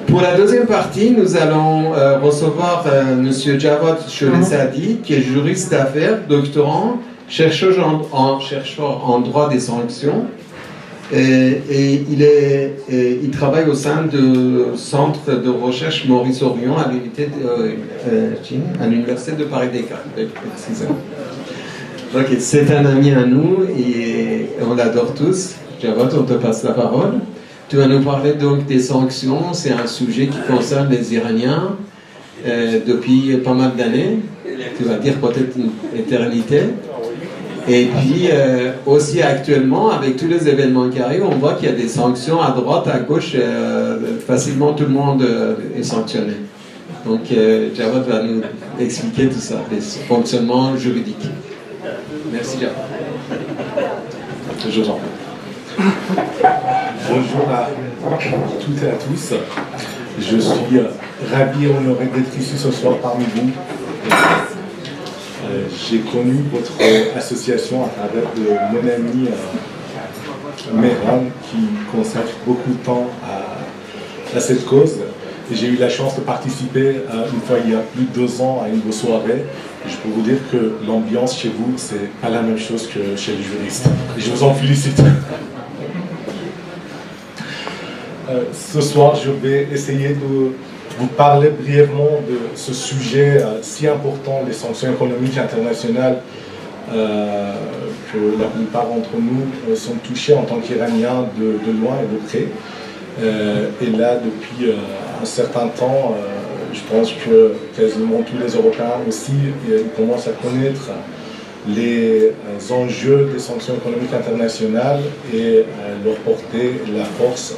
Pour la deuxième partie, nous allons recevoir M. Javad Sholesadi, qui est juriste d'affaires, doctorant, chercheur en droit des sanctions. Et il travaille au sein du centre de recherche Maurice Orion à l'université de Paris-Descartes. Donc, c'est un ami à nous et on l'adore tous. Javad, on te passe la parole. Tu vas nous parler donc des sanctions. C'est un sujet qui concerne les Iraniens depuis pas mal d'années. Tu vas dire peut-être une éternité. Et puis aussi actuellement, avec tous les événements qui arrivent, on voit qu'il y a des sanctions à droite, à gauche. Facilement, tout le monde est sanctionné. Donc, Javad va nous expliquer tout ça, les fonctionnements juridiques. Merci, Javad. Je vous en prie. Bonjour à toutes et à tous. Je suis ravi et honoré d'être ici ce soir parmi vous. J'ai connu votre association à travers de mon ami Mehran qui consacre beaucoup de temps à cette cause. Et j'ai eu la chance de participer une fois il y a plus de 2 ans à une de vos soirées. Et je peux vous dire que l'ambiance chez vous, c'est pas la même chose que chez les juristes. Et je vous en félicite. Ce soir, je vais essayer de vous parler brièvement de ce sujet si important, les sanctions économiques internationales, que la plupart d'entre nous sont touchés en tant qu'Iraniens de loin et de près. Et là, depuis un certain temps, je pense que quasiment tous les Européens aussi commencent à connaître les enjeux des sanctions économiques internationales et leur portée et la force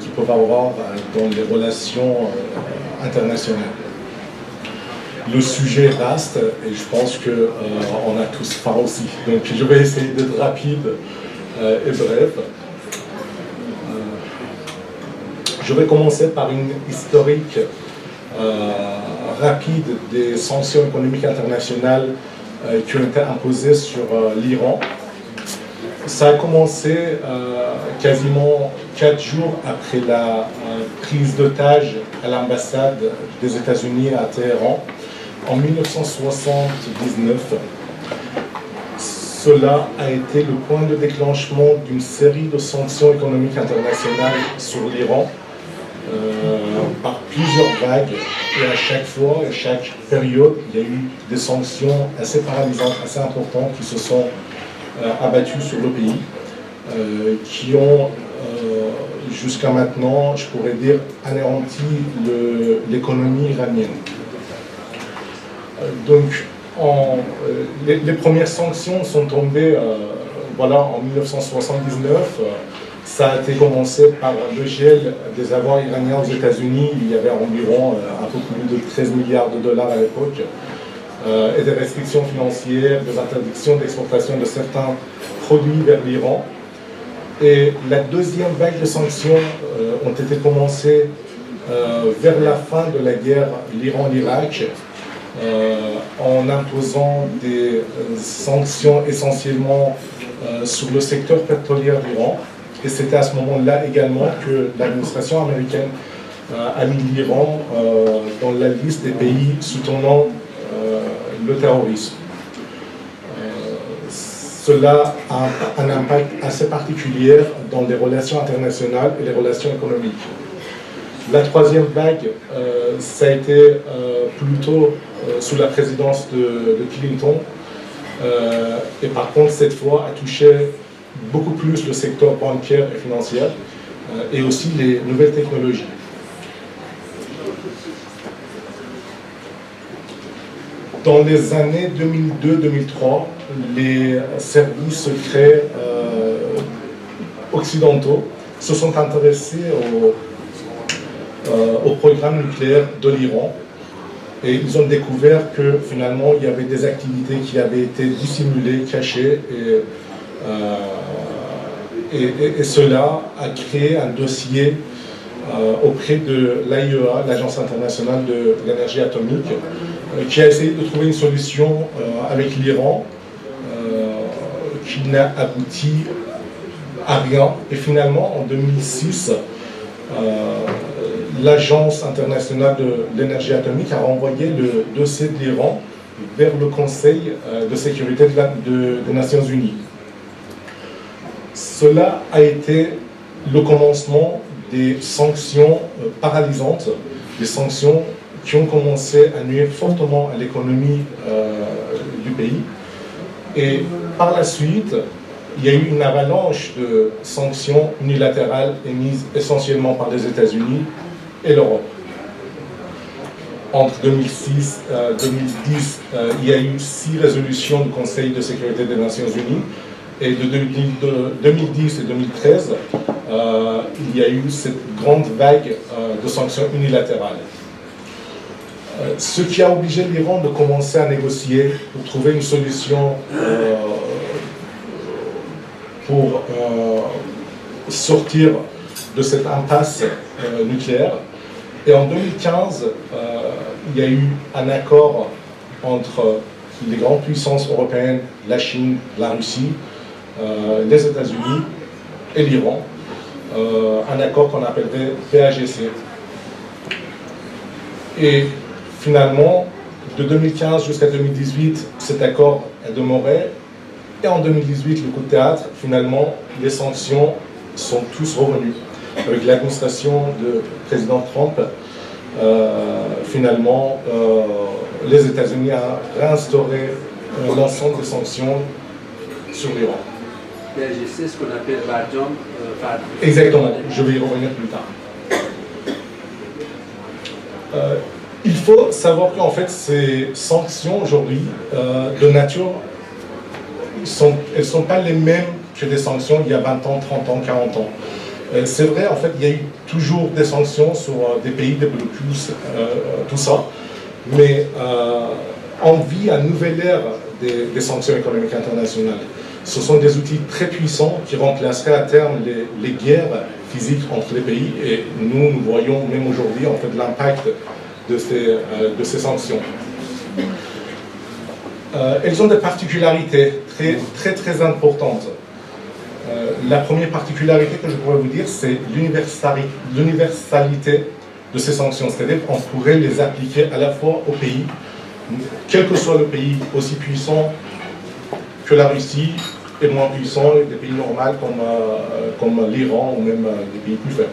qu'ils peuvent avoir dans les relations internationales. Le sujet est vaste et je pense qu'on a tous faim aussi. Donc je vais essayer d'être rapide et bref. Je vais commencer par une historique rapide des sanctions économiques internationales qui ont été imposées sur l'Iran. Ça a commencé quasiment 4 jours après la prise d'otage à l'ambassade des États-Unis à Téhéran en 1979. Cela a été le point de déclenchement d'une série de sanctions économiques internationales sur l'Iran par plusieurs vagues. Et à chaque fois, à chaque période, il y a eu des sanctions assez paralysantes, assez importantes qui se sont abattus sur le pays, qui ont jusqu'à maintenant, je pourrais dire, anéanti l'économie iranienne. Donc, les premières sanctions sont tombées en 1979. Ça a été commencé par le gel des avoirs iraniens aux États-Unis. Il y avait environ un peu plus de 13 milliards de dollars à l'époque. Et des restrictions financières, des interdictions d'exportation de certains produits vers l'Iran. Et la deuxième vague de sanctions ont été commencées vers la fin de la guerre l'Iran-Irak, en imposant des sanctions essentiellement sur le secteur pétrolier d'Iran. Et c'était à ce moment-là également que l'administration américaine a mis l'Iran dans la liste des pays soutenant le terrorisme. Cela a un impact assez particulier dans les relations internationales et les relations économiques. La troisième vague, ça a été plutôt sous la présidence de Clinton, et par contre cette fois a touché beaucoup plus le secteur bancaire et financier, et aussi les nouvelles technologies. Dans les années 2002-2003, les services secrets occidentaux se sont intéressés au programme nucléaire de l'Iran et ils ont découvert que finalement il y avait des activités qui avaient été dissimulées, cachées et cela a créé un dossier auprès de l'AIEA, l'Agence internationale de l'énergie atomique, qui a essayé de trouver une solution avec l'Iran qui n'a abouti à rien. Et finalement, en 2006, l'Agence internationale de l'énergie atomique a renvoyé le dossier de l'Iran vers le Conseil de sécurité des Nations Unies. Cela a été le commencement des sanctions paralysantes, des sanctions qui ont commencé à nuire fortement à l'économie du pays. Et par la suite, il y a eu une avalanche de sanctions unilatérales émises essentiellement par les États-Unis et l'Europe. Entre 2006 et 2010, il y a eu 6 résolutions du Conseil de sécurité des Nations Unies. Et de 2010 et 2013, il y a eu cette grande vague de sanctions unilatérales. Ce qui a obligé l'Iran de commencer à négocier pour trouver une solution pour sortir de cette impasse nucléaire. Et en 2015, il y a eu un accord entre les grandes puissances européennes, la Chine, la Russie, les États-Unis et l'Iran, un accord qu'on appellerait PAGC. Et finalement, de 2015 jusqu'à 2018, cet accord est demeuré. Et en 2018, le coup de théâtre, finalement, les sanctions sont tous revenues. Avec l'administration du président Trump, finalement, les États-Unis ont réinstauré l'ensemble des sanctions sur l'Iran. C'est ce qu'on appelle Barjam. Exactement, je vais y revenir plus tard. Il faut savoir qu'en fait, ces sanctions aujourd'hui, de nature, elles ne sont pas les mêmes que des sanctions il y a 20 ans, 30 ans, 40 ans. C'est vrai, en fait, il y a eu toujours des sanctions sur des pays développés, tout ça, mais on vit à nouvelle ère des sanctions économiques internationales. Ce sont des outils très puissants qui remplaceraient à terme les guerres physiques entre les pays, et nous voyons même aujourd'hui en fait l'impact de ces sanctions. Elles ont des particularités très importantes. La première particularité que je pourrais vous dire, c'est l'universalité de ces sanctions. C'est-à-dire qu'on pourrait les appliquer à la fois aux pays, quel que soit le pays, aussi puissant que la Russie, et moins puissant, des pays normaux comme l'Iran ou même des pays plus faibles.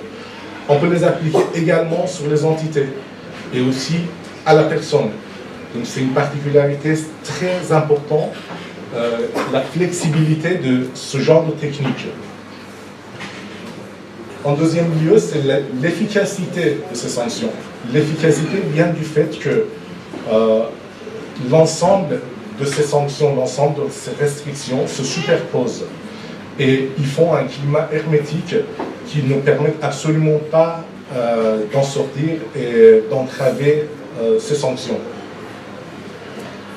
On peut les appliquer également sur les entités et aussi à la personne. Donc c'est une particularité très importante, la flexibilité de ce genre de technique. En deuxième lieu, c'est l'efficacité de ces sanctions. L'efficacité vient du fait que l'ensemble de ces sanctions, l'ensemble de ces restrictions se superposent et ils font un climat hermétique qui ne permet absolument pas d'en sortir et d'entraver ces sanctions.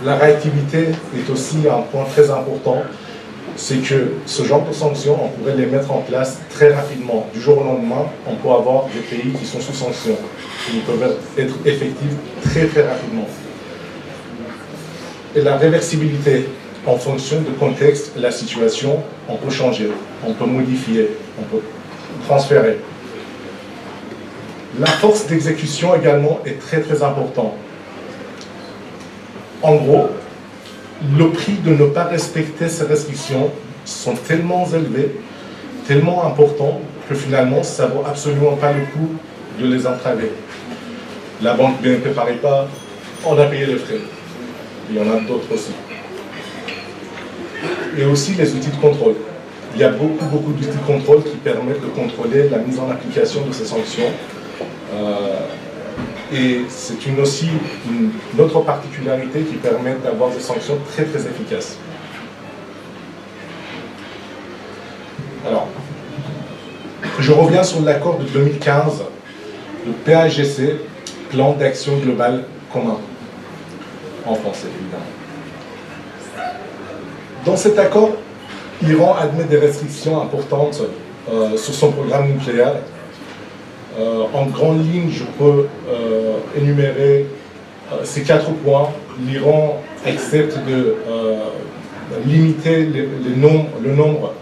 La réactivité est aussi un point très important, c'est que ce genre de sanctions, on pourrait les mettre en place très rapidement. Du jour au lendemain, on peut avoir des pays qui sont sous sanctions, qui peuvent être effectifs très rapidement. Et la réversibilité, en fonction du contexte et la situation, on peut changer, on peut modifier, on peut transférer. La force d'exécution également est très importante. En gros, le prix de ne pas respecter ces restrictions sont tellement élevés, tellement importants, que finalement, ça ne vaut absolument pas le coup de les entraver. La banque BNP Paribas, on a payé les frais. Il y en a d'autres aussi. Et aussi les outils de contrôle. Il y a beaucoup d'outils de contrôle qui permettent de contrôler la mise en application de ces sanctions. Et c'est aussi une autre particularité qui permet d'avoir des sanctions très efficaces. Alors, je reviens sur l'accord de 2015, le PAGC, Plan d'action global commun, en français évidemment. Dans cet accord, l'Iran admet des restrictions importantes sur son programme nucléaire. En grande ligne, je peux énumérer ces 4 points. L'Iran accepte de limiter le nombre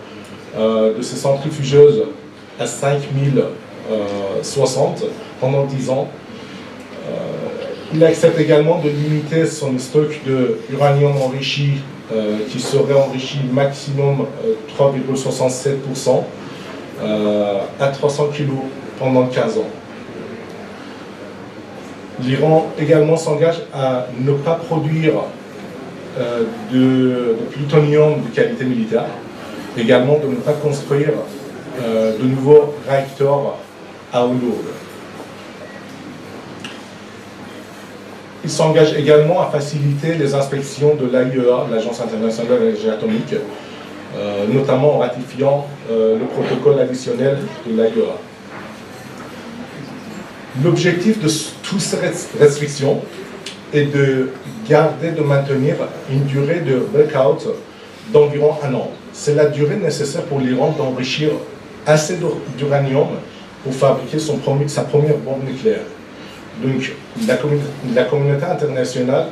de ces centrifugeuses à 5000 1960, pendant 10 ans. Il accepte également de limiter son stock d'uranium enrichi qui serait enrichi maximum 3,67% à 300 kg pendant 15 ans. L'Iran également s'engage à ne pas produire de plutonium de qualité militaire, également de ne pas construire de nouveaux réacteurs à eau lourde. Il s'engage également à faciliter les inspections de l'AIEA, l'Agence internationale de l'énergie atomique, notamment en ratifiant le protocole additionnel de l'AIEA. L'objectif de toutes ces restrictions est de maintenir une durée de breakout d'environ 1 an. C'est la durée nécessaire pour l'Iran d'enrichir assez d'uranium pour fabriquer sa première bombe nucléaire. Donc, la communauté internationale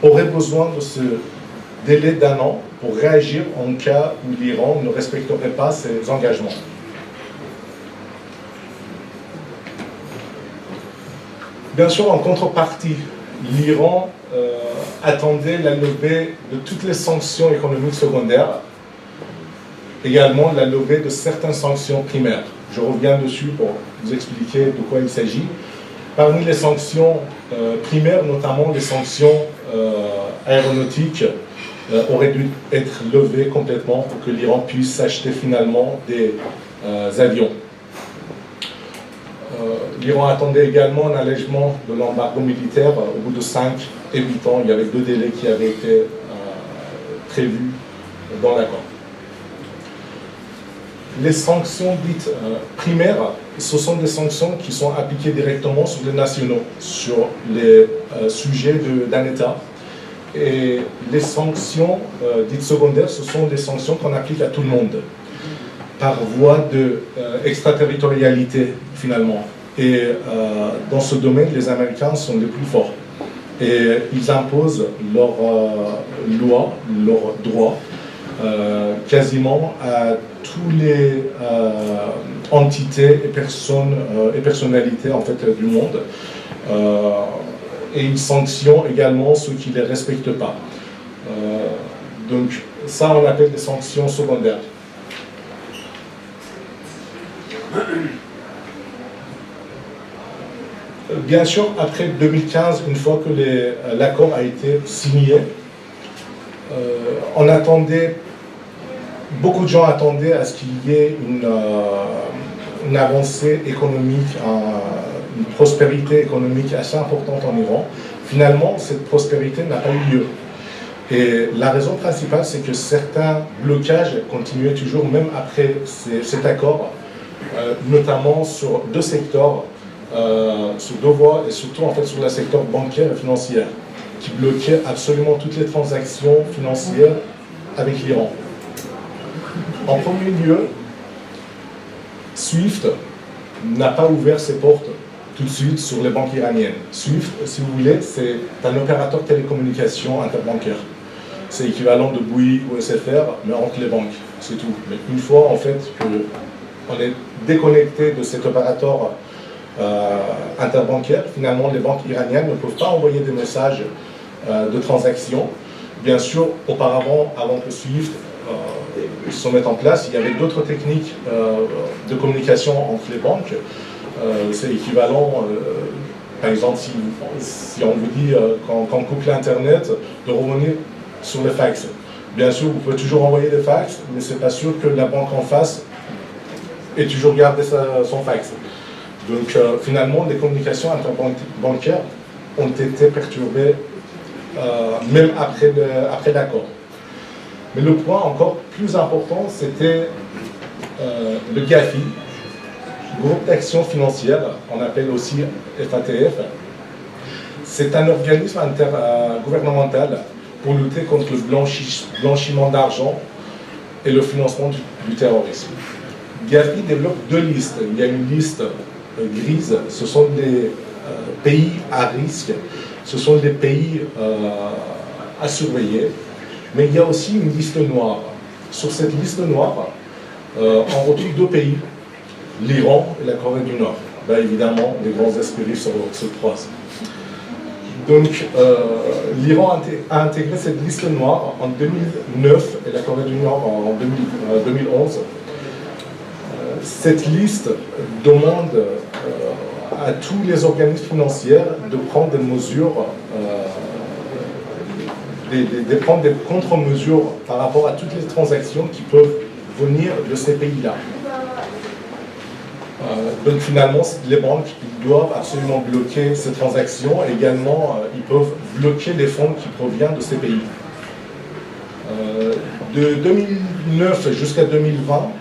aurait besoin de ce délai d'1 an pour réagir en cas où l'Iran ne respecterait pas ses engagements. Bien sûr, en contrepartie, l'Iran attendait la levée de toutes les sanctions économiques secondaires, également la levée de certaines sanctions primaires. Je reviens dessus pour vous expliquer de quoi il s'agit. Parmi les sanctions primaires, notamment les sanctions aéronautiques, auraient dû être levées complètement pour que l'Iran puisse s'acheter finalement des avions. L'Iran attendait également un allègement de l'embargo militaire au bout de 5 et 8 ans. Il y avait 2 délais qui avaient été prévus dans l'accord. Les sanctions dites primaires, ce sont des sanctions qui sont appliquées directement sur les nationaux, sur les sujets d'un État. Et les sanctions dites secondaires, ce sont des sanctions qu'on applique à tout le monde, par voie d'extraterritorialité finalement. Et dans ce domaine, les Américains sont les plus forts. Et ils imposent leurs lois, leurs droits, quasiment à toutes les entités et personnes et personnalités en fait, du monde. Et ils sanctionnent également ceux qui ne les respectent pas. Donc ça, on appelle des sanctions secondaires. Bien sûr, après 2015, une fois que l'accord a été signé, on attendait, beaucoup de gens attendaient à ce qu'il y ait une avancée économique, une prospérité économique assez importante en Iran. Finalement, cette prospérité n'a pas eu lieu. Et la raison principale, c'est que certains blocages continuaient toujours, même après cet accord, notamment sur 2 secteurs, sur 2 voies, et surtout en fait sur le secteur bancaire et financier, qui bloquait absolument toutes les transactions financières avec l'Iran. En premier lieu, SWIFT n'a pas ouvert ses portes tout de suite sur les banques iraniennes. SWIFT, si vous voulez, c'est un opérateur de télécommunications interbancaire. C'est équivalent de Bouygues ou SFR, mais entre les banques, c'est tout. Mais une fois en fait qu'on est déconnecté de cet opérateur interbancaire, finalement les banques iraniennes ne peuvent pas envoyer des messages de transactions. Bien sûr, auparavant, avant que SWIFT se mette en place, il y avait d'autres techniques de communication entre les banques. C'est équivalent, par exemple, si on vous dit quand on coupe l'Internet, de revenir sur le fax. Bien sûr, vous pouvez toujours envoyer des fax, mais ce n'est pas sûr que la banque en face ait toujours gardé son fax. Donc finalement, les communications interbancaires ont été perturbées même après l'accord. Mais le point encore plus important, c'était le GAFI, Groupe d'Action Financière, on appelle aussi FATF. C'est un organisme intergouvernemental pour lutter contre le blanchiment d'argent et le financement du terrorisme. GAFI développe 2 listes. Il y a une liste grise, ce sont des pays à risque, ce sont des pays à surveiller, mais il y a aussi une liste noire. Sur cette liste noire, on retrouve 2 pays. l'Iran et la Corée du Nord. Là, évidemment, les grands esprits se croisent. Donc, l'Iran a intégré cette liste noire en 2009 et la Corée du Nord en 2011. Cette liste demande à tous les organismes financiers de prendre des mesures, de prendre des contre-mesures par rapport à toutes les transactions qui peuvent venir de ces pays-là. Donc finalement, les banques ils doivent absolument bloquer ces transactions et également ils peuvent bloquer les fonds qui proviennent de ces pays. De 2009 jusqu'à 2020,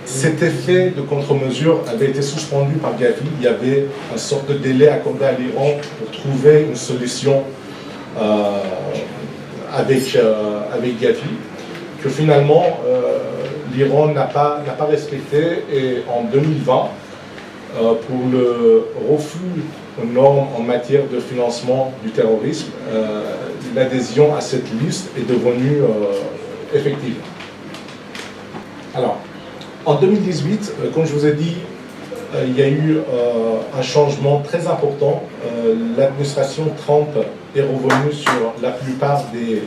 cet effet de contre-mesure avait été suspendu par Gavi. Il y avait une sorte de délai accordé à l'Iran pour trouver une solution avec Gavi, que finalement l'Iran n'a pas respecté, et en 2020, pour le refus aux normes en matière de financement du terrorisme, l'adhésion à cette liste est devenue effective. Alors, en 2018, comme je vous ai dit, il y a eu un changement très important. L'administration Trump est revenue sur la plupart des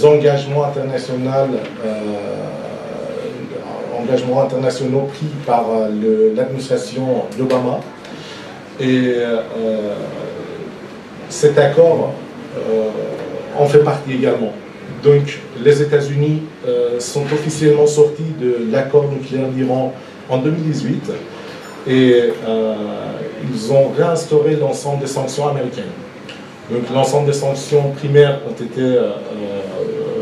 engagements internationaux pris par l'administration d'Obama. Et cet accord en fait partie également. Donc les États-Unis sont officiellement sortis de l'accord nucléaire d'Iran en 2018 et ils ont réinstauré l'ensemble des sanctions américaines. Donc l'ensemble des sanctions primaires ont été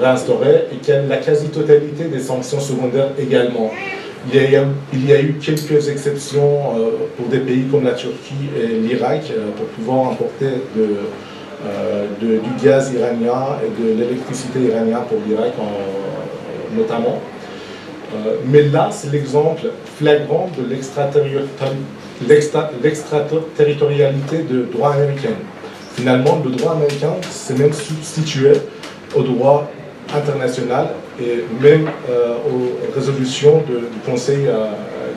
réinstaurées et la quasi-totalité des sanctions secondaires également. Il y a eu quelques exceptions pour des pays comme la Turquie et l'Irak pour pouvoir importer du gaz iranien et de l'électricité iranienne pour l'Irak notamment. Mais là, c'est l'exemple flagrant de l'extraterritorialité de droit américain. Finalement, le droit américain s'est même substitué au droit international et même aux résolutions du Conseil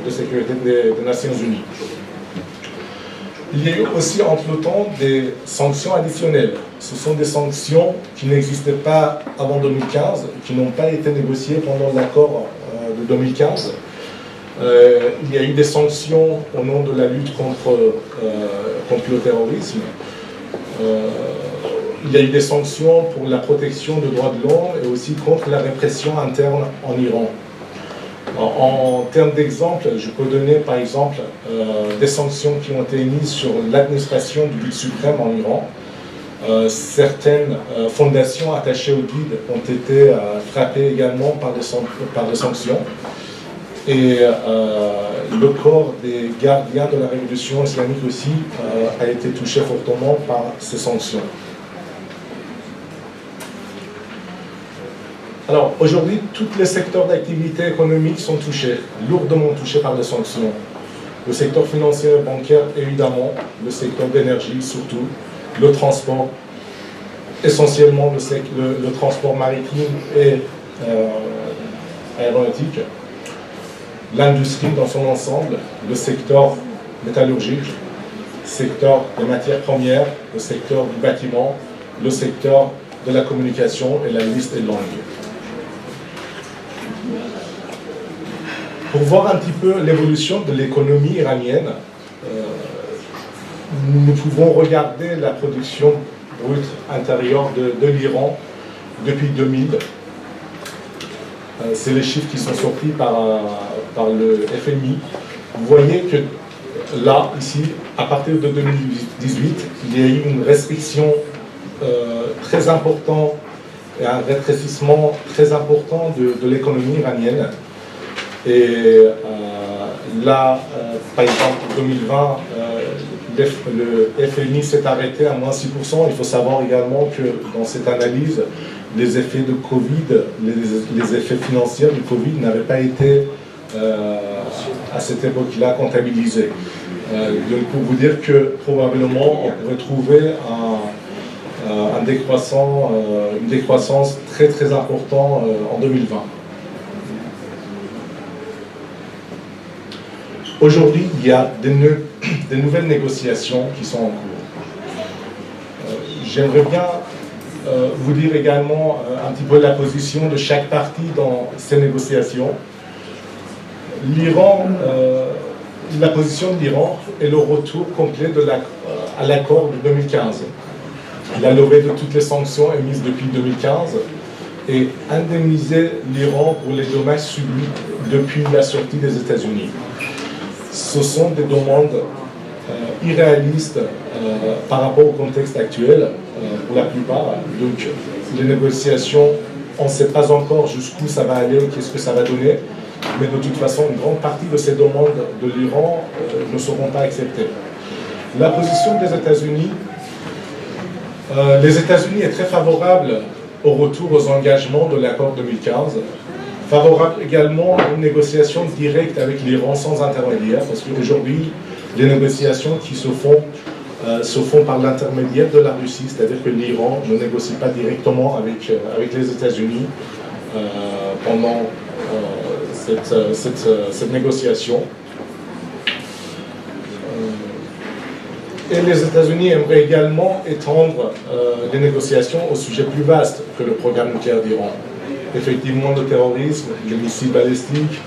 de sécurité des Nations Unies. Il y a eu aussi entre-temps des sanctions additionnelles. Ce sont des sanctions qui n'existaient pas avant 2015, qui n'ont pas été négociées pendant l'accord de 2015. Il y a eu des sanctions au nom de la lutte contre le terrorisme. Il y a eu des sanctions pour la protection des droits de l'homme et aussi contre la répression interne en Iran. En termes d'exemple, je peux donner par exemple des sanctions qui ont été mises sur l'administration du guide suprême en Iran. Certaines fondations attachées au guide ont été frappées également par des sanctions. Et le corps des gardiens de la révolution islamique aussi a été touché fortement par ces sanctions. Alors aujourd'hui, tous les secteurs d'activité économique sont touchés, lourdement touchés par les sanctions. Le secteur financier et bancaire, évidemment, le secteur d'énergie surtout, le transport, essentiellement le transport maritime et aéronautique, l'industrie dans son ensemble, le secteur métallurgique, le secteur des matières premières, le secteur du bâtiment, le secteur de la communication, et la liste est longue. Pour voir un petit peu l'évolution de l'économie iranienne, nous pouvons regarder la production brute intérieure de l'Iran depuis 2000. C'est les chiffres qui sont sortis par le FMI. Vous voyez que là, ici, à partir de 2018, il y a eu une restriction très importante et un rétrécissement très important de l'économie iranienne. Et là, par exemple, en 2020, le FMI s'est arrêté à moins 6%. Il faut savoir également que dans cette analyse, les effets de Covid, les effets financiers du Covid n'avaient pas été à cette époque-là comptabilisés. Donc pour vous dire que probablement on pourrait trouver une décroissance très très importante en 2020. Aujourd'hui, il y a des nouvelles négociations qui sont en cours. J'aimerais bien vous dire également un petit peu la position de chaque partie dans ces négociations. L'Iran, la position de l'Iran est le retour complet à l'accord de 2015. La levée de toutes les sanctions émises depuis 2015 et indemniser l'Iran pour les dommages subis depuis la sortie des États-Unis. Ce sont des demandes irréalistes par rapport au contexte actuel, pour la plupart. Donc, les négociations, on ne sait pas encore jusqu'où ça va aller, qu'est-ce que ça va donner, mais de toute façon, une grande partie de ces demandes de l'Iran ne seront pas acceptées. La position des États-Unis, les États-Unis est très favorable au retour aux engagements de l'accord 2015, favorable également à une négociation directe avec l'Iran sans intermédiaire, parce qu'aujourd'hui, les négociations qui se font par l'intermédiaire de la Russie, c'est-à-dire que l'Iran ne négocie pas directement avec les États-Unis pendant cette négociation. Et les États-Unis aimeraient également étendre les négociations au sujet plus vaste que le programme nucléaire d'Iran. Effectivement, le terrorisme, les missiles balistiques,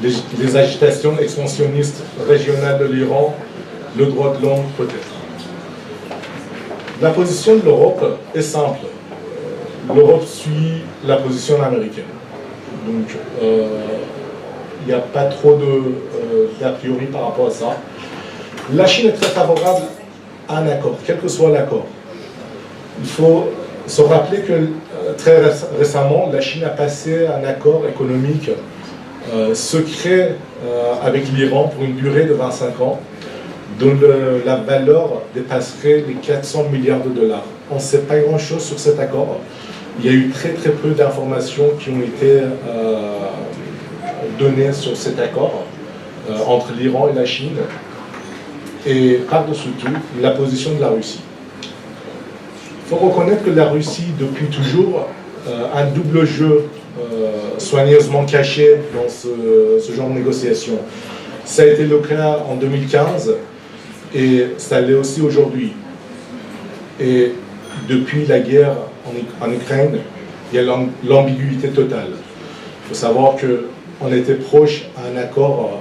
les agitations expansionnistes régionales de l'Iran, le droit de l'homme peut-être. La position de l'Europe est simple. L'Europe suit la position américaine. Donc, il n'y a pas trop d'a priori par rapport à ça. La Chine est très favorable à un accord, quel que soit l'accord. Il faut se rappeler que très récemment, la Chine a passé un accord économique secret avec l'Iran pour une durée de 25 ans, dont la valeur dépasserait les 400 milliards de dollars. On ne sait pas grand-chose sur cet accord. Il y a eu très peu d'informations qui ont été données sur cet accord entre l'Iran et la Chine. Et par-dessus tout, la position de la Russie. Il faut reconnaître que la Russie, depuis toujours, a un double jeu soigneusement caché dans ce genre de négociation. Ça a été le cas en 2015 et ça l'est aussi aujourd'hui. Et depuis la guerre en Ukraine, il y a l'ambiguïté totale. Il faut savoir qu'on était proche à un accord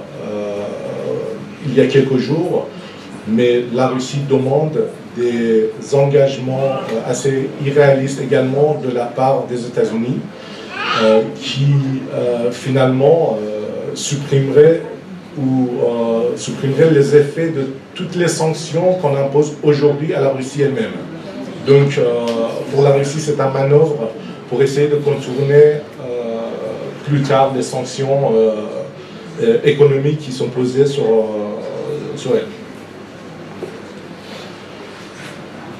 il y a quelques jours, mais la Russie demande des engagements assez irréalistes également de la part des États-Unis qui finalement supprimeraient les effets de toutes les sanctions qu'on impose aujourd'hui à la Russie elle-même. Donc pour la Russie, c'est un manœuvre pour essayer de contourner plus tard les sanctions économiques qui sont posées sur elle.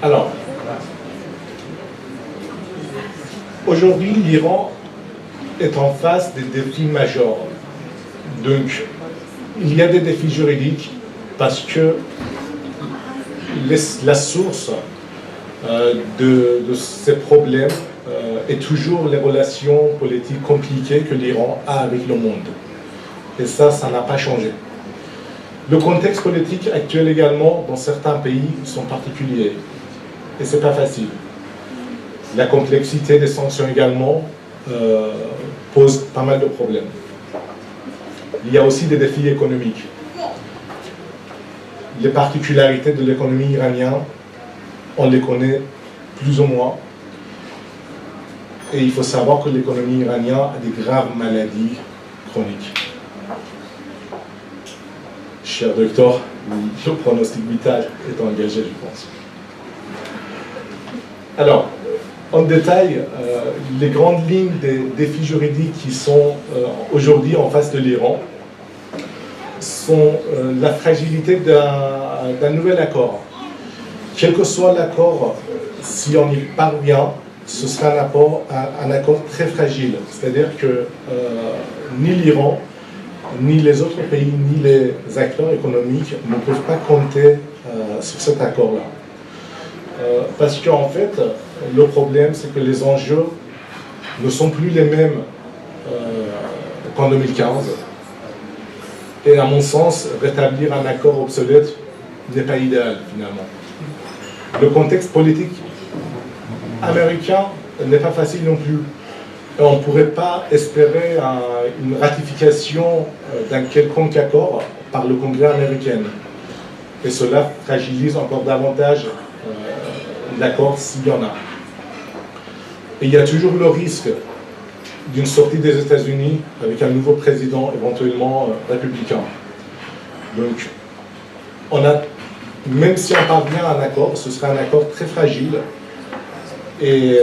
Alors, aujourd'hui, l'Iran est en face des défis majeurs. Donc, il y a des défis juridiques parce que la source de ces problèmes est toujours les relations politiques compliquées que l'Iran a avec le monde. Et ça n'a pas changé. Le contexte politique actuel également, dans certains pays, sont particuliers. Et ce n'est pas facile. La complexité des sanctions également pose pas mal de problèmes. Il y a aussi des défis économiques. Les particularités de l'économie iranienne, on les connaît plus ou moins. Et il faut savoir que l'économie iranienne a des graves maladies chroniques. Cher docteur, le pronostic vital est engagé, je pense. Alors, en détail, les grandes lignes des défis juridiques qui sont aujourd'hui en face de l'Iran sont la fragilité d'un nouvel accord. Quel que soit l'accord, si on y parvient, ce sera un accord très fragile. C'est-à-dire que ni l'Iran, ni les autres pays, ni les acteurs économiques ne peuvent pas compter sur cet accord-là. Parce qu'en fait, le problème, c'est que les enjeux ne sont plus les mêmes qu'en 2015. Et à mon sens, rétablir un accord obsolète n'est pas idéal finalement. Le contexte politique américain n'est pas facile non plus. On ne pourrait pas espérer une ratification d'un quelconque accord par le Congrès américain. Et cela fragilise encore davantage l'accord s'il y en a. Et il y a toujours le risque d'une sortie des États-Unis avec un nouveau président éventuellement républicain. Donc, même si on parvient à un accord, ce sera un accord très fragile et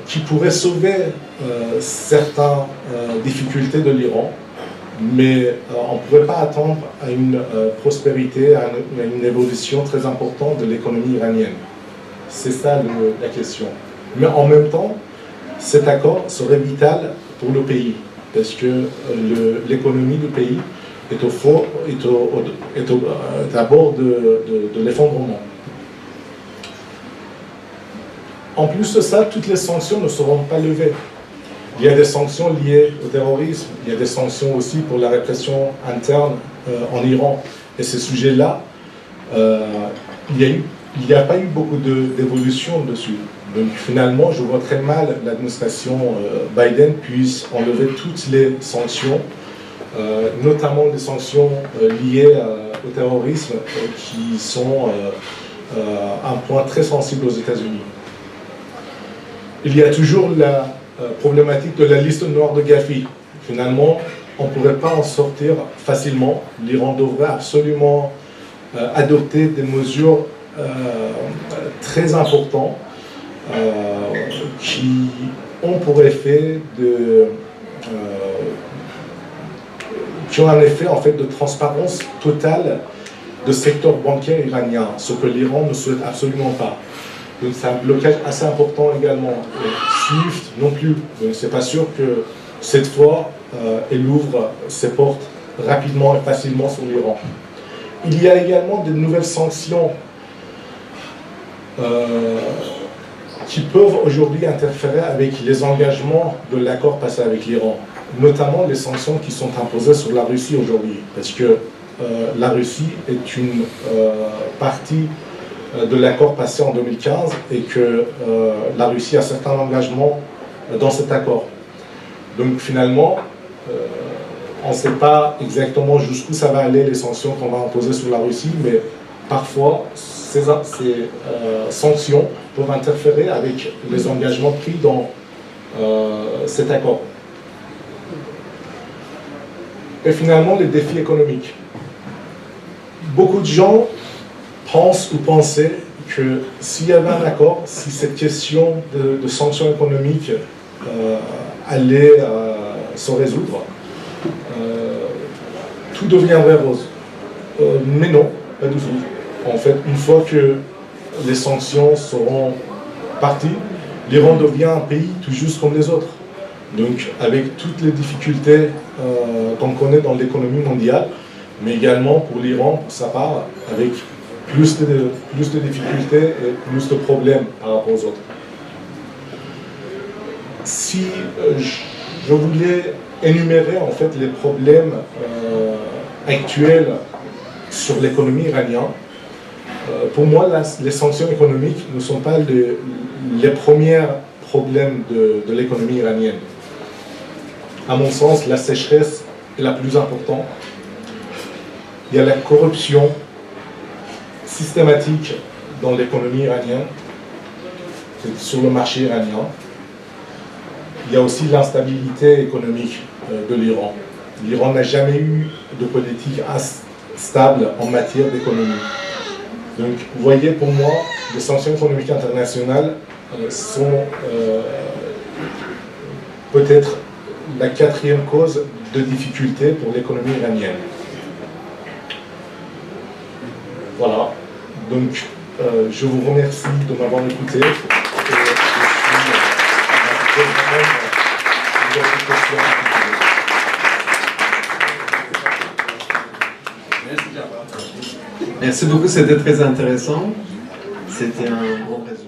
qui pourrait sauver certaines difficultés de l'Iran, mais on ne pourrait pas attendre à une prospérité, à une évolution très importante de l'économie iranienne. C'est ça la question. Mais en même temps, cet accord serait vital pour le pays, parce que l'économie du pays est à bord de l'effondrement. En plus de ça, toutes les sanctions ne seront pas levées. Il y a des sanctions liées au terrorisme, il y a des sanctions aussi pour la répression interne en Iran. Et ces sujets-là, il n'y a pas eu beaucoup d'évolution dessus. Donc finalement, je vois très mal l'administration Biden puisse enlever toutes les sanctions, notamment des sanctions liées au terrorisme, qui sont un point très sensible aux États-Unis. Il y a toujours la problématique de la liste noire de Gafi. Finalement, on ne pourrait pas en sortir facilement. L'Iran devrait absolument adopter des mesures très importantes qui ont pour effet qui ont un effet en fait de transparence totale du secteur bancaire iranien, ce que l'Iran ne souhaite absolument pas. Donc c'est un blocage assez important également. Et SWIFT non plus. Donc c'est pas sûr que cette fois elle ouvre ses portes rapidement et facilement sur l'Iran. Il y a également de nouvelles sanctions qui peuvent aujourd'hui interférer avec les engagements de l'accord passé avec l'Iran, notamment les sanctions qui sont imposées sur la Russie aujourd'hui, parce que la Russie est une partie de l'accord passé en 2015 et que la Russie a certains engagements dans cet accord. Donc finalement, on ne sait pas exactement jusqu'où ça va aller les sanctions qu'on va imposer sur la Russie, mais parfois ces sanctions peuvent interférer avec les engagements pris dans cet accord. Et finalement, les défis économiques. Beaucoup de gens pensent ou pensaient que s'il y avait un accord, si cette question de sanctions économiques allait se résoudre, tout deviendrait rose. Mais non, pas du tout. En fait, une fois que les sanctions seront parties, l'Iran devient un pays tout juste comme les autres. Donc, avec toutes les difficultés qu'on connaît dans l'économie mondiale, mais également pour l'Iran, pour sa part, avec plus de difficultés et plus de problèmes par rapport aux autres. Si je voulais énumérer en fait les problèmes actuels sur l'économie iranienne, pour moi, les sanctions économiques ne sont pas les premiers problèmes de l'économie iranienne. À mon sens, la sécheresse est la plus importante. Il y a la corruption systématique dans l'économie iranienne, sur le marché iranien. Il y a aussi l'instabilité économique de l'Iran. L'Iran n'a jamais eu de politique stable en matière d'économie. Donc, vous voyez, pour moi, les sanctions économiques internationales sont peut-être la quatrième cause de difficulté pour l'économie iranienne. Voilà. Donc, je vous remercie de m'avoir écouté. Merci beaucoup, c'était très intéressant. C'était un bon résumé.